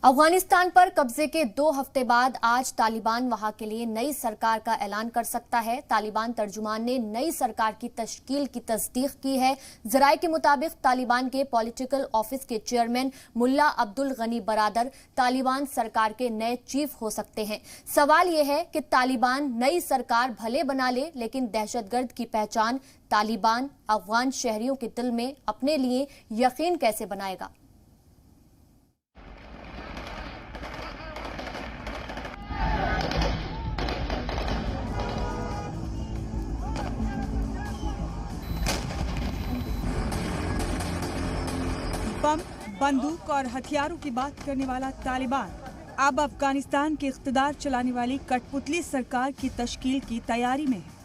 अफगानिस्तान पर कब्जे के 2 हफ्ते बाद आज तालिबान वहां के लिए नई सरकार का ऐलान कर सकता है। तालिबान तर्जुमान ने नई सरकार की तश्कील की तस्दीक की है। जराये के मुताबिक तालिबान के पॉलिटिकल ऑफिस के चेयरमैन मुल्ला अब्दुल गनी बरादर तालिबान सरकार के नए चीफ हो सकते हैं। सवाल यह है कि तालिबान नई सरकार भले बना ले, लेकिन दहशतगर्द की पहचान तालिबान अफगान शहरियों के दिल में अपने लिए यकीन कैसे बनाएगा। बम, बंदूक और हथियारों की बात करने वाला तालिबान अब अफगानिस्तान के इख्तिदार चलाने वाली कठपुतली सरकार की तश्कील की तैयारी में है।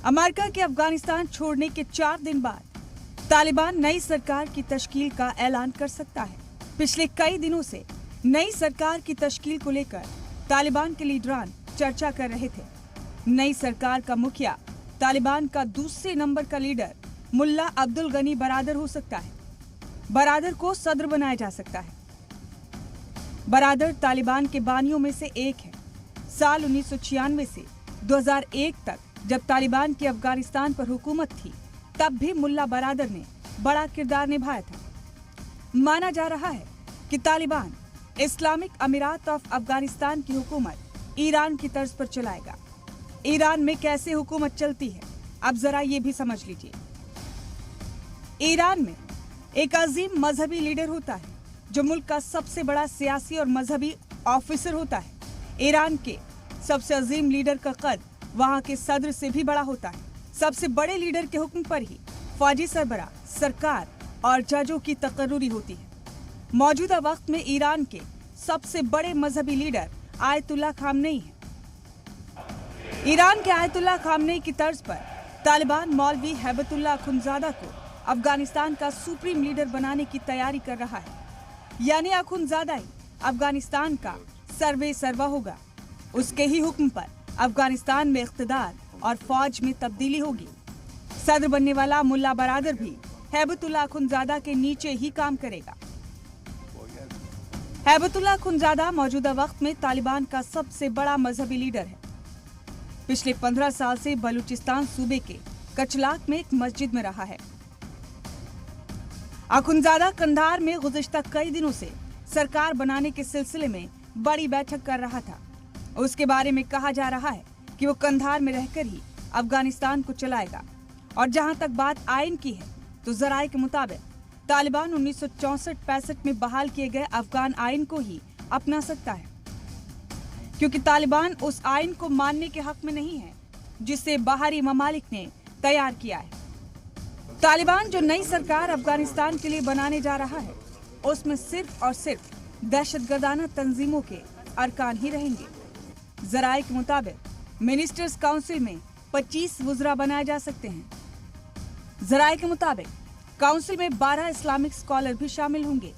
अमेरिका के अफगानिस्तान छोड़ने के 4 दिन बाद तालिबान नई सरकार की तश्कील का ऐलान कर सकता है। पिछले कई दिनों से नई सरकार की तश्कील को लेकर तालिबान के लीडरान चर्चा कर रहे थे। नई सरकार का मुखिया तालिबान का दूसरे नंबर का लीडर मुल्ला अब्दुल गनी बरादर हो सकता है। बरादर को सदर बनाया जा सकता है। बरादर तालिबान के बानियों में से एक है। साल 1996 से 2001 तक जब तालिबान की अफगानिस्तान पर हुकूमत थी, तब भी मुल्ला बरादर ने बड़ा किरदार निभाया था। माना जा रहा है कि तालिबान इस्लामिक अमीरात ऑफ अफगानिस्तान की हुकूमत ईरान की तर्ज पर चलाएगा। ईरान में कैसे हुकूमत चलती है, अब जरा ये भी समझ लीजिए। ईरान में एक अजीम मजहबी लीडर होता है जो मुल्क का सबसे बड़ा सियासी और मजहबी ऑफिसर होता है। ईरान के सबसे अजीम लीडर का कद वहां के सदर से भी बड़ा होता है। सबसे बड़े लीडर के हुक्म पर ही फौजी सरबराह, सरकार और जजों की तकर्रुरी होती है। मौजूदा वक्त में ईरान के सबसे बड़े मजहबी लीडर आयतुल्लाह खामनेई है। ईरान के आयतुल्लाह खामनेई की तर्ज पर तालिबान मौलवी हैबतुल्लाह अखुंज़ादा को अफगानिस्तान का सुप्रीम लीडर बनाने की तैयारी कर रहा है। यानी अखुंज़ादा ही अफगानिस्तान का सर्वे सर्वा होगा। उसके ही हुक्म पर अफगानिस्तान में इख्तिदार और फौज में तब्दीली होगी। सदर बनने वाला मुल्ला बरादर भी हैबतुल्लाह अखुंज़ादा के नीचे ही काम करेगा। हैबतुल्लाह अखुंज़ादा मौजूदा वक्त में तालिबान का सबसे बड़ा मजहबी लीडर है। पिछले 15 साल से बलूचिस्तान सूबे के कचलाक में एक मस्जिद में रहा है। अखुंज़ादा कंधार में गुज़िश्ता कई दिनों से सरकार बनाने के सिलसिले में बड़ी बैठक कर रहा था। उसके बारे में कहा जा रहा है कि वो कंधार में रहकर ही अफगानिस्तान को चलाएगा। और जहां तक बात आइन की है, तो जराये के मुताबिक तालिबान 1964-65 में बहाल किए गए अफगान आइन को ही अपना सकता है, क्योंकि तालिबान उस आइन को मानने के हक में नहीं है जिसे बाहरी ममालिक ने तैयार किया है। तालिबान जो नई सरकार अफगानिस्तान के लिए बनाने जा रहा है, उसमें सिर्फ और सिर्फ दहशतगर्दाना तंजीमों के अरकान ही रहेंगे। जराये के मुताबिक मिनिस्टर्स काउंसिल में 25 वुज़रा बनाए जा सकते हैं। जराये के मुताबिक काउंसिल में 12 इस्लामिक स्कॉलर भी शामिल होंगे।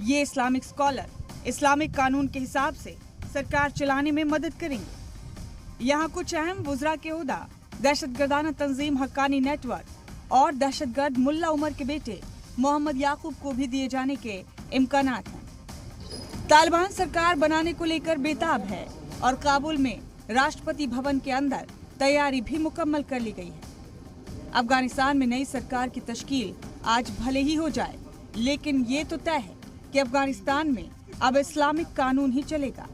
ये इस्लामिक स्कॉलर इस्लामिक कानून के हिसाब से सरकार चलाने में मदद करेंगे। यहाँ कुछ अहम वुज़रा के ओहदा दहशतगर्दाना तंजीम हक्कानी नेटवर्क और दहशतगर्द मुल्ला उमर के बेटे मोहम्मद याकूब को भी दिए जाने के इम्कानात हैं। तालिबान सरकार बनाने को लेकर बेताब है और काबुल में राष्ट्रपति भवन के अंदर तैयारी भी मुकम्मल कर ली गई है। अफगानिस्तान में नई सरकार की तश्कील आज भले ही हो जाए, लेकिन ये तो तय है कि अफगानिस्तान में अब इस्लामिक कानून ही चलेगा।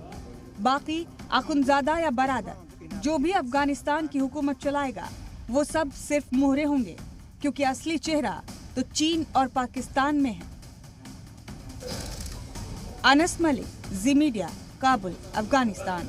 बाकी अखुंज़ादा या बरादर जो भी अफगानिस्तान की हुकूमत चलाएगा, वो सब सिर्फ मोहरे होंगे, क्योंकि असली चेहरा तो चीन और पाकिस्तान में है। अनस मलिक, जी मीडिया, काबुल, अफगानिस्तान।